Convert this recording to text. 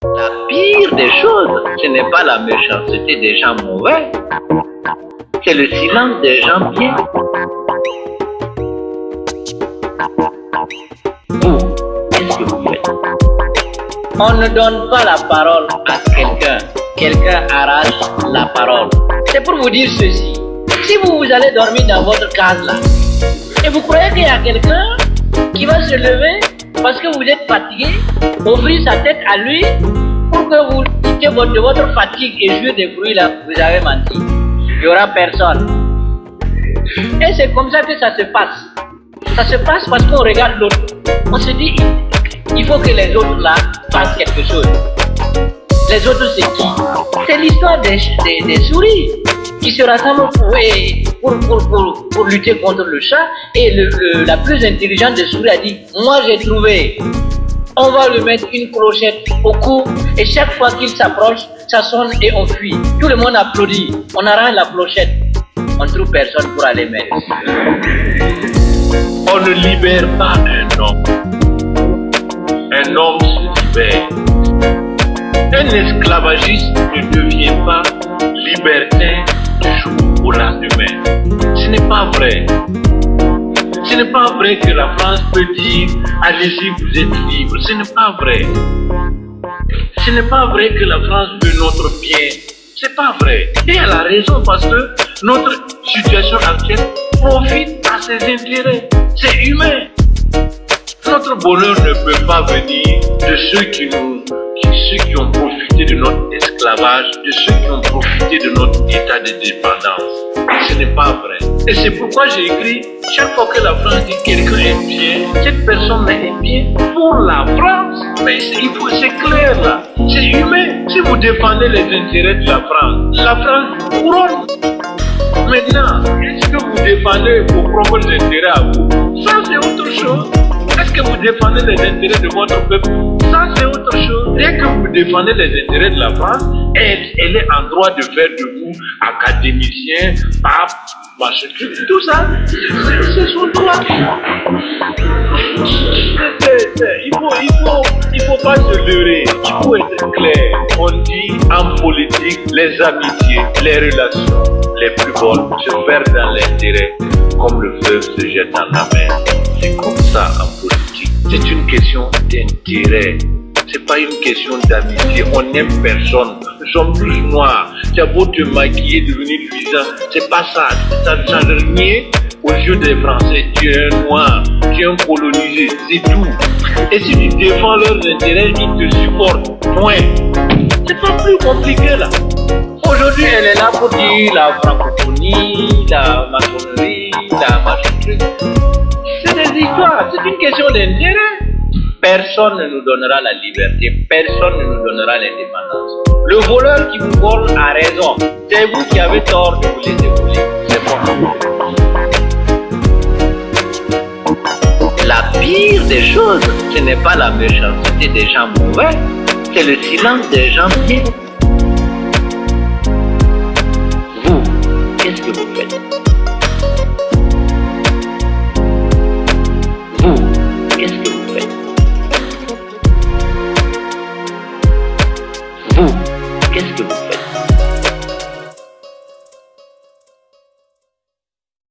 La pire des choses, ce n'est pas la méchanceté des gens mauvais, c'est le silence des gens bien. Vous, qu'est-ce que vous faites? On ne donne pas la parole à quelqu'un. Quelqu'un arrache la parole. C'est pour vous dire ceci. Si vous allez dormir dans votre case là, et vous croyez qu'il y a quelqu'un qui va se lever parce que vous êtes fatigué, offrir sa tête à lui pour que vous quittiez de votre fatigue et jouer des bruits là, vous avez menti. Il n'y aura personne. Et c'est comme ça que ça se passe. Ça se passe parce qu'on regarde l'autre. On se dit, il faut que les autres là fassent quelque chose. Les autres c'est qui? C'est l'histoire des souris qui se rassemblent pour lutter contre le chat. Et la plus intelligente des souris a dit, moi j'ai trouvé. On va lui mettre une clochette au cou et chaque fois qu'il s'approche, ça sonne et on fuit. Tout le monde applaudit. On arrange la clochette. On ne trouve personne pour aller mettre. On ne libère pas un homme. Un homme se libère. Un esclavagiste ne devient pas libertin du jour au lendemain. Ce n'est pas vrai. Ce n'est pas vrai que la France peut dire « Allez-y, vous êtes libre ». Ce n'est pas vrai. Ce n'est pas vrai que la France veut notre bien. C'est pas vrai. Et elle a raison parce que notre situation actuelle profite à ses intérêts. C'est humain. Notre bonheur ne peut pas venir de ceux qui ont profité de notre esclavage, de ceux qui ont profité de notre état de dépendance. Ce n'est pas vrai. Et c'est pourquoi j'ai écrit, chaque fois que la France dit quelqu'un est bien, cette personne est bien pour la France. Mais c'est clair là, c'est humain. Si vous défendez les intérêts de la France couronne. Maintenant, est-ce que vous défendez vos propres intérêts à vous? Ça c'est autre chose. Est-ce que vous défendez les intérêts de votre peuple? Ça c'est autre chose. Dès que vous défendez les intérêts de la France, elle est en droit de faire de vous académicien, pape, machin, tout ça, c'est son droit. Il faut pas se leurrer, il faut être clair. On dit en politique, les amitiés, les relations les plus bonnes se perdent dans l'intérêt, comme le fleuve se jette dans la mer. C'est comme ça en politique. C'est une question d'intérêt. C'est pas une question d'amitié. On n'aime personne. Nous sommes tous noirs. Tu as beau te maquiller, devenir luisant. C'est pas ça. Ça ne change rien aux yeux des Français. Tu es un noir. Tu es un colonisé. C'est tout. Et si tu défends leurs intérêts, ils te supportent. Point. C'est pas plus compliqué là. Aujourd'hui, elle est là pour dire la francophonie, la maçonnerie, la machin truc. C'est des histoires. C'est une question d'intérêt. Personne ne nous donnera la liberté, personne ne nous donnera l'indépendance. Le voleur qui vous vole a raison. C'est vous qui avez tort de vous laisser voler. C'est bon. La pire des choses, ce n'est pas la méchanceté des gens mauvais, c'est le silence des gens bien. Vous, qu'est-ce que vous faites?